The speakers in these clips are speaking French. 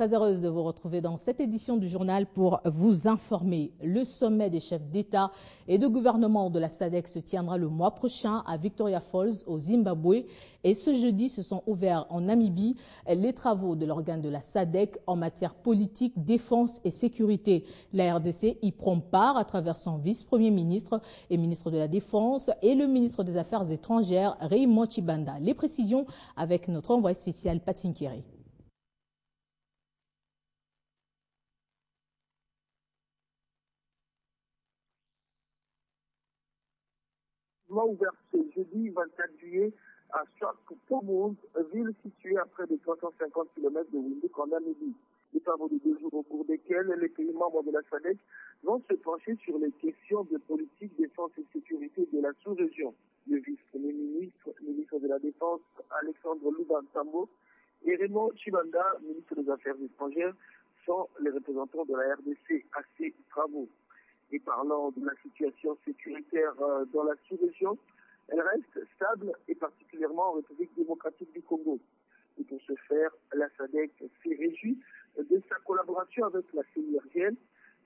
Très heureuse de vous retrouver dans cette édition du journal pour vous informer. Le sommet des chefs d'État et de gouvernement de la SADC se tiendra le mois prochain à Victoria Falls, au Zimbabwe. Et ce jeudi, se sont ouverts en Namibie les travaux de l'organe de la SADC en matière politique, défense et sécurité. La RDC y prend part à travers son vice-premier ministre et ministre de la Défense et le ministre des Affaires étrangères, Raymond Tshibanda. Les précisions avec notre envoyé spécial Patinkiri. Ouvert ce jeudi 24 juillet à Swakopmund, ville située à près de 350 km de Windhoek en Namibie. Des travaux de 2 jours au cours desquels les pays membres de la SADC vont se pencher sur les questions de politique, défense et sécurité de la sous-région. Le vice-premier ministre, ministre de la Défense, Alexandre Lubantambo, et Raymond Tshibanda, ministre des Affaires étrangères, sont les représentants de la RDC à ces travaux. Et parlant de la situation sécuritaire dans la sous-région, elle reste stable et particulièrement en République démocratique du Congo. Et pour ce faire, la SADC s'est réjouie de sa collaboration avec la CIRGL,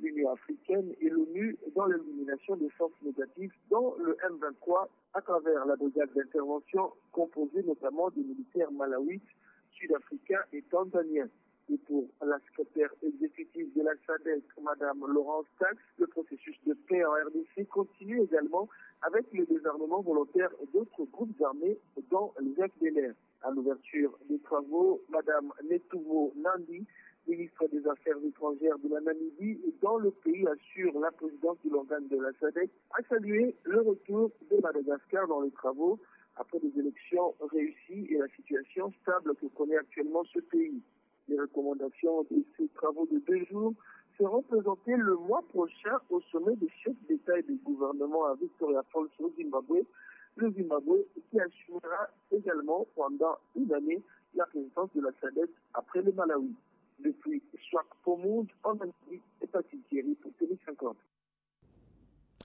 l'Union africaine et l'ONU dans l'élimination des forces négatives dans le M23 à travers la brigade d'intervention composée notamment des militaires malawites, sud-africains et tanzaniens. Et pour la secrétaire exécutive de la SADC, Mme Laurence Tax, le processus de paix en RDC continue également avec le désarmement volontaire d'autres groupes armés dans les FDLR. À l'ouverture des travaux, Mme Netumo Nandi, ministre des Affaires étrangères de la Namibie, dans le pays assure la présidence de l'organe de la SADC, a salué le retour de Madagascar dans les travaux après des élections réussies et la situation stable que connaît actuellement ce pays. Les recommandations de ces travaux de 2 jours seront présentées le mois prochain au sommet des chefs d'État et de gouvernement à Victoria Falls au Zimbabwe. Le Zimbabwe qui assumera également pendant une année la présidence de la SADC après le Malawi. Depuis Swakopmund en Namibie et Patinkiri pour Télé 50.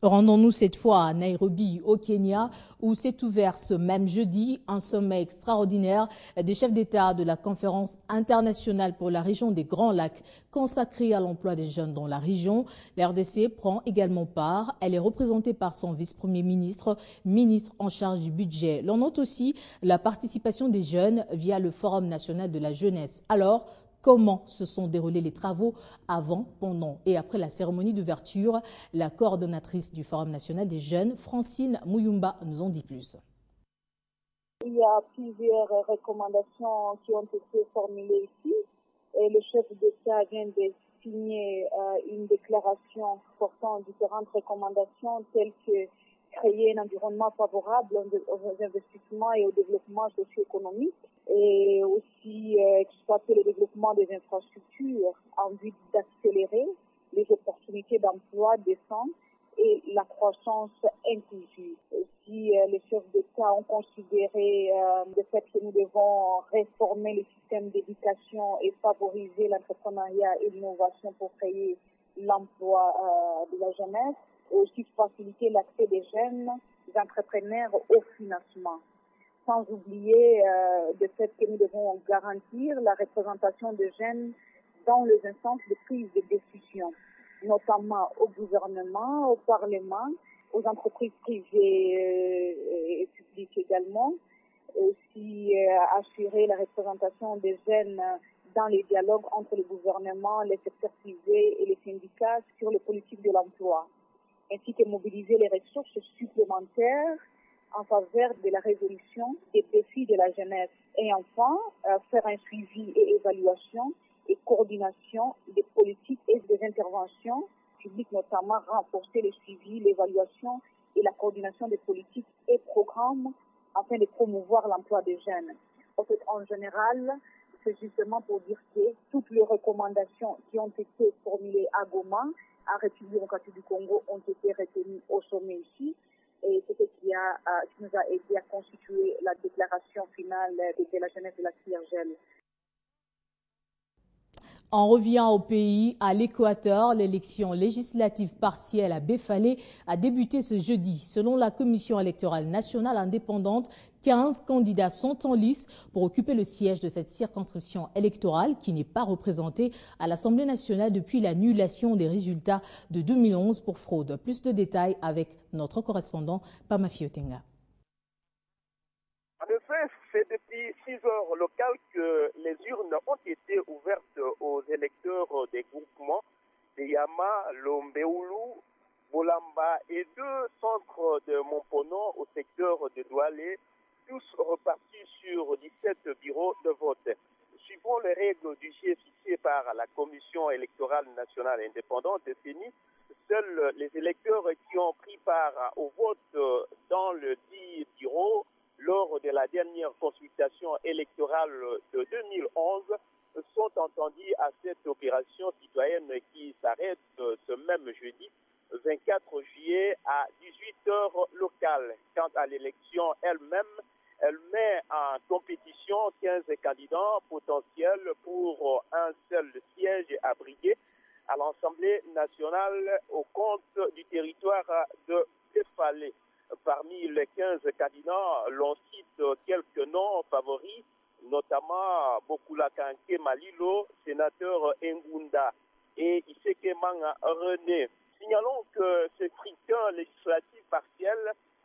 Rendons-nous cette fois à Nairobi, au Kenya, où s'est ouvert ce même jeudi un sommet extraordinaire des chefs d'État de la conférence internationale pour la région des Grands Lacs consacrée à l'emploi des jeunes dans la région. La RDC prend également part. Elle est représentée par son vice-premier ministre, ministre en charge du budget. L'on note aussi la participation des jeunes via le Forum national de la jeunesse. Alors, comment se sont déroulés les travaux avant, pendant et après la cérémonie d'ouverture? La coordonnatrice du Forum national des jeunes, Francine Mouyumba, nous en dit plus. Il y a plusieurs recommandations qui ont été formulées ici. Et le chef d'État vient de signer une déclaration portant différentes recommandations telles que créer un environnement favorable aux investissements et au développement socio-économique et aussi exploiter le développement des infrastructures en vue d'accélérer les opportunités d'emploi décentes et la croissance inclusive. Aussi, les chefs d'État ont considéré le fait que nous devons réformer le système d'éducation et favoriser l'entrepreneuriat et l'innovation pour créer l'emploi de la jeunesse, et aussi faciliter l'accès des jeunes entrepreneurs au financement. Sans oublier le fait que nous devons garantir la représentation des jeunes dans les instances de prise de décision, notamment au gouvernement, au Parlement, aux entreprises privées et publiques également, et aussi assurer la représentation des jeunes dans les dialogues entre le gouvernement, les secteurs privés et les syndicats sur les politiques de l'emploi, ainsi que mobiliser les ressources supplémentaires en faveur de la résolution des défis de la jeunesse. Et enfin, faire un suivi et évaluation et coordination des politiques et des interventions publiques, notamment renforcer le suivi, l'évaluation et la coordination des politiques et programmes afin de promouvoir l'emploi des jeunes. En fait, en général, c'est justement pour dire que toutes les recommandations qui ont été formulées à Goma, en République démocratique du Congo, ont été retenues au sommet ici. Et c'est ce qui nous a aidé à constituer la déclaration finale de la jeunesse de la CIRGL. On revient au pays, à l'Équateur. L'élection législative partielle à Befale a débuté ce jeudi. Selon la Commission électorale nationale indépendante, 15 candidats sont en lice pour occuper le siège de cette circonscription électorale qui n'est pas représentée à l'Assemblée nationale depuis l'annulation des résultats de 2011 pour fraude. Plus de détails avec notre correspondant Pama Fiotenga. En effet, c'est depuis 6 heures locales que les urnes ont été ouvertes aux électeurs des groupements de Yama, Lombeoulou, Bolamba et 2 centres de Montpono au secteur de Doualé, tous repartis sur 17 bureaux de vote. Suivant les règles du jeu fixées par la Commission électorale nationale indépendante, CENI, seuls les électeurs qui ont pris part au vote dans le dit bureau lors de la dernière consultation électorale de 2011 sont entendus à cette opération citoyenne qui s'arrête ce même jeudi 24 juillet à 18h locale. Quant à l'élection elle-même, elle met en compétition 15 candidats potentiels pour un seul siège abrité à l'Assemblée nationale au compte du territoire de Befale. Parmi les 15 candidats, l'on cite quelques noms favoris, notamment Bokula Kanke Malilo, sénateur Ngunda, et Iseke Manga René. Signalons que ce scrutin législatif partiel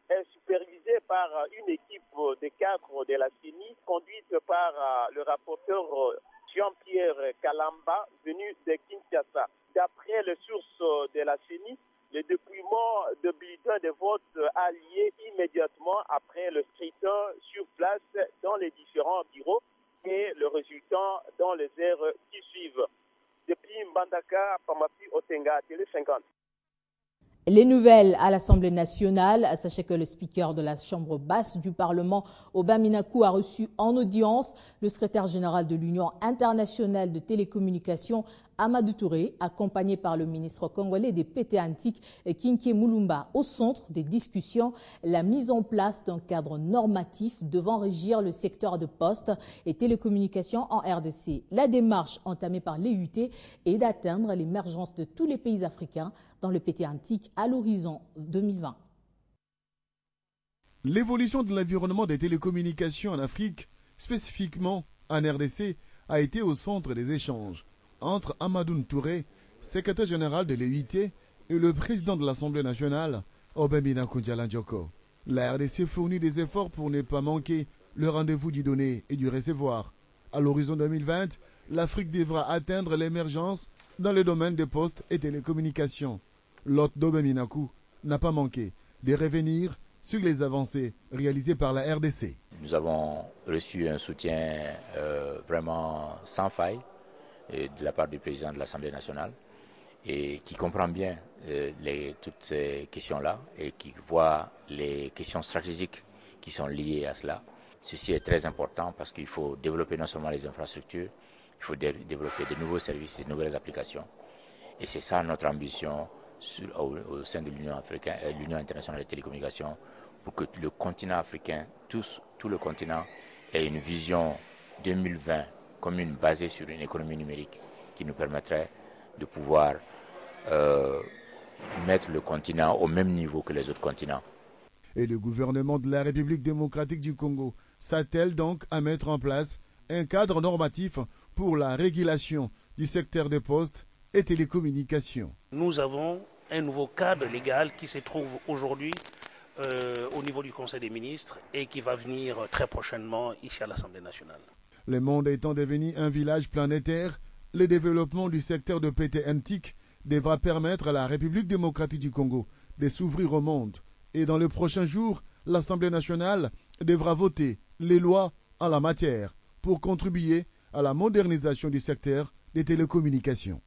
est supervisé par une équipe de cadres de la CENI, conduite par le rapporteur Jean-Pierre Kalamba, venu de Kinshasa. D'après les sources de la CENI, le dépouillement de bulletins de vote a lieu immédiatement après le scrutin sur place dans les différents bureaux et le résultat dans les heures qui suivent. Depuis Mbandaka, Pamapi Otenga, Télé 50. Les nouvelles à l'Assemblée nationale. Sachez que le speaker de la Chambre basse du Parlement, Aubin Minakou, a reçu en audience le secrétaire général de l'Union internationale de télécommunications, Amadou Touré, accompagné par le ministre congolais des PT antiques, Kinké Moulumba. Au centre des discussions, la mise en place d'un cadre normatif devant régir le secteur de postes et télécommunications en RDC. La démarche entamée par l'EUT est d'atteindre l'émergence de tous les pays africains dans le PT antique à l'horizon 2020. L'évolution de l'environnement des télécommunications en Afrique, spécifiquement en RDC, a été au centre des échanges entre Amadou Touré, secrétaire général de l'EUT, et le président de l'Assemblée nationale, Aubin Minakou Ndialandjoko. La RDC fournit des efforts pour ne pas manquer le rendez-vous du donner et du recevoir. À l'horizon 2020, l'Afrique devra atteindre l'émergence dans le domaine des postes et télécommunications. L'hôte d'Aubin Minakou n'a pas manqué de revenir sur les avancées réalisées par la RDC. Nous avons reçu un soutien vraiment sans faille de la part du président de l'Assemblée nationale et qui comprend bien toutes ces questions-là et qui voit les questions stratégiques qui sont liées à cela. Ceci est très important parce qu'il faut développer non seulement les infrastructures, il faut développer de nouveaux services, de nouvelles applications. Et c'est ça notre ambition au sein de l'Union africaine, l'Union internationale des télécommunications, pour que le continent africain, tout le continent, ait une vision 2020 commune basée sur une économie numérique qui nous permettrait de pouvoir mettre le continent au même niveau que les autres continents. Et le gouvernement de la République démocratique du Congo s'attelle donc à mettre en place un cadre normatif pour la régulation du secteur des postes et télécommunications. Nous avons un nouveau cadre légal qui se trouve aujourd'hui au niveau du Conseil des ministres et qui va venir très prochainement ici à l'Assemblée nationale. Le monde étant devenu un village planétaire, le développement du secteur de PT antique devra permettre à la République démocratique du Congo de s'ouvrir au monde. Et dans les prochains jours, l'Assemblée nationale devra voter les lois en la matière pour contribuer à la modernisation du secteur des télécommunications.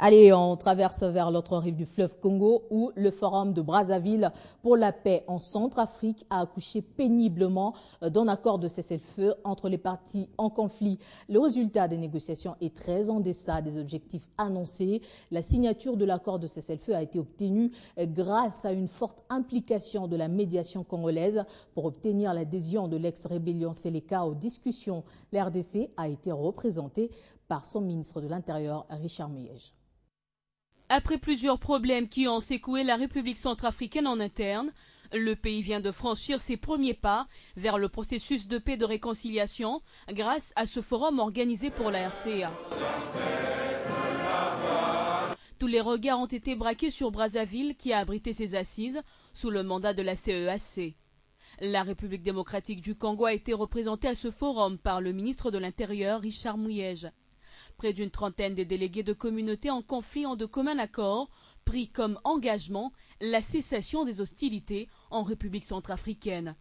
Allez, on traverse vers l'autre rive du fleuve Congo où le Forum de Brazzaville pour la paix en Centrafrique a accouché péniblement d'un accord de cessez-le-feu entre les parties en conflit. Le résultat des négociations est très en deçà des objectifs annoncés. La signature de l'accord de cessez-le-feu a été obtenue grâce à une forte implication de la médiation congolaise pour obtenir l'adhésion de l'ex-rébellion Séléka aux discussions. La RDC a été représentée par son ministre de l'Intérieur, Richard Muyej. Après plusieurs problèmes qui ont secoué la République centrafricaine en interne, le pays vient de franchir ses premiers pas vers le processus de paix et de réconciliation grâce à ce forum organisé pour la RCA. Tous les regards ont été braqués sur Brazzaville qui a abrité ses assises sous le mandat de la CEAC. La République démocratique du Congo a été représentée à ce forum par le ministre de l'Intérieur, Richard Muyej. Près d'une trentaine des délégués de communautés en conflit ont de commun accord pris comme engagement la cessation des hostilités en République centrafricaine.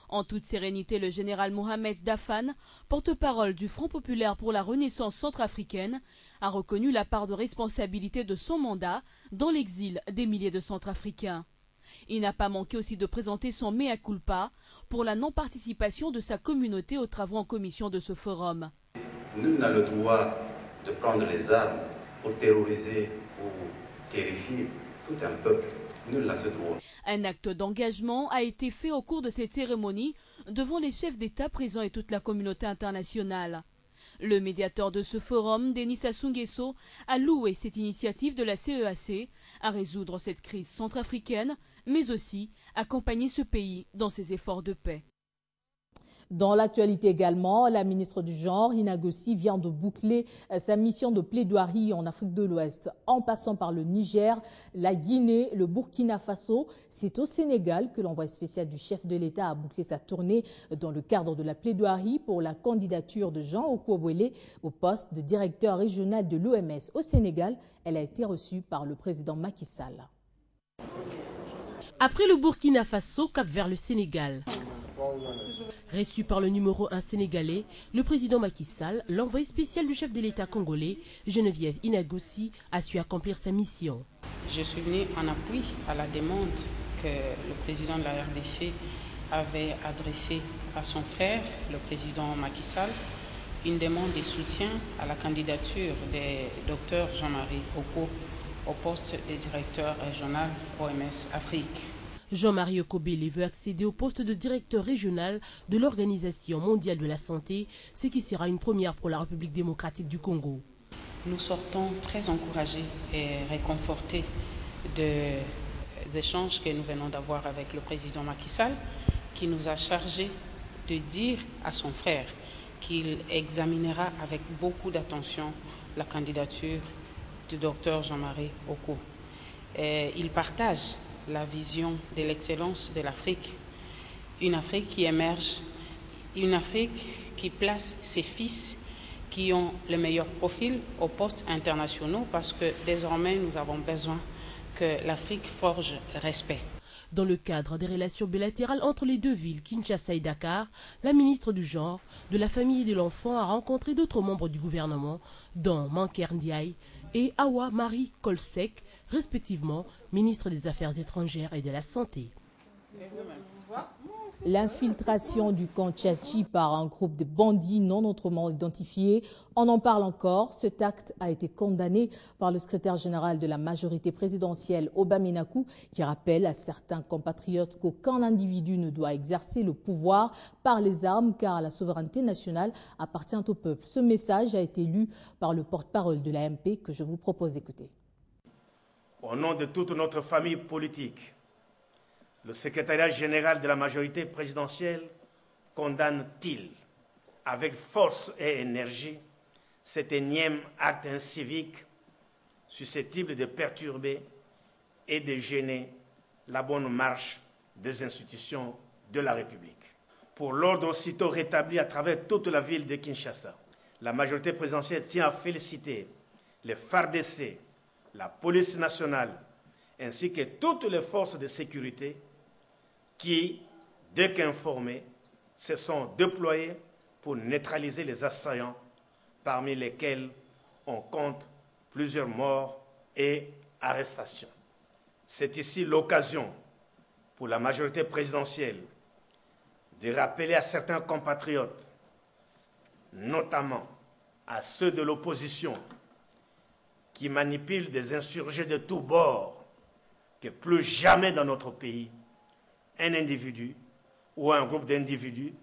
En toute sérénité, le général Mohamed Dafan, porte-parole du Front populaire pour la Renaissance centrafricaine, a reconnu la part de responsabilité de son mandat dans l'exil des milliers de Centrafricains. Il n'a pas manqué aussi de présenter son mea culpa pour la non-participation de sa communauté aux travaux en commission de ce forum. Nul n'a le droit de prendre les armes pour terroriser ou terrifier tout un peuple. Nul n'a ce droit. Un acte d'engagement a été fait au cours de cette cérémonie devant les chefs d'État présents et toute la communauté internationale. Le médiateur de ce forum, Denis Sassou Nguesso, a loué cette initiative de la CEAC à résoudre cette crise centrafricaine, mais aussi accompagner ce pays dans ses efforts de paix. Dans l'actualité également, la ministre du Genre, Ina Gossi, vient de boucler sa mission de plaidoirie en Afrique de l'Ouest, en passant par le Niger, la Guinée, le Burkina Faso. C'est au Sénégal que l'envoyé spécial du chef de l'État a bouclé sa tournée dans le cadre de la plaidoirie pour la candidature de Jean Okuobwele au poste de directeur régional de l'OMS. Au Sénégal, elle a été reçue par le président Macky Sall. Après le Burkina Faso, cap vers le Sénégal. Reçu par le numéro 1 sénégalais, le président Macky Sall, l'envoyé spécial du chef de l'État congolais, Geneviève Ina Gossi, a su accomplir sa mission. Je suis venue en appui à la demande que le président de la RDC avait adressée à son frère, le président Macky Sall, une demande de soutien à la candidature du Dr Jean-Marie Oko au poste de directeur régional OMS Afrique. Jean-Marie Okobele veut accéder au poste de directeur régional de l'Organisation mondiale de la santé, ce qui sera une première pour la République démocratique du Congo. Nous sortons très encouragés et réconfortés des échanges que nous venons d'avoir avec le président Macky Sall, qui nous a chargé de dire à son frère qu'il examinera avec beaucoup d'attention la candidature du docteur Jean-Marie Oko. Il partage la vision de l'excellence de l'Afrique, une Afrique qui émerge, une Afrique qui place ses fils qui ont le meilleur profil aux postes internationaux parce que désormais nous avons besoin que l'Afrique forge respect. Dans le cadre des relations bilatérales entre les deux villes, Kinshasa et Dakar, la ministre du Genre, de la Famille et de l'Enfant a rencontré d'autres membres du gouvernement, dont Manker Ndiaye et Awa Marie Kolsek, respectivement ministre des Affaires étrangères et de la Santé. L'infiltration du camp Tchatchi par un groupe de bandits non autrement identifiés, on en parle encore. Cet acte a été condamné par le secrétaire général de la majorité présidentielle, Oba Menakou, qui rappelle à certains compatriotes qu'aucun individu ne doit exercer le pouvoir par les armes car la souveraineté nationale appartient au peuple. Ce message a été lu par le porte-parole de l'AMP que je vous propose d'écouter. Au nom de toute notre famille politique, le secrétariat général de la majorité présidentielle condamne-t-il avec force et énergie cet énième acte incivique susceptible de perturber et de gêner la bonne marche des institutions de la République. Pour l'ordre aussitôt rétabli à travers toute la ville de Kinshasa, la majorité présidentielle tient à féliciter les FARDC, la police nationale, ainsi que toutes les forces de sécurité qui, dès qu'informés, se sont déployés pour neutraliser les assaillants, parmi lesquels on compte plusieurs morts et arrestations. C'est ici l'occasion pour la majorité présidentielle de rappeler à certains compatriotes, notamment à ceux de l'opposition, qui manipulent des insurgés de tous bords, que plus jamais dans notre pays, un individu ou un groupe d'individus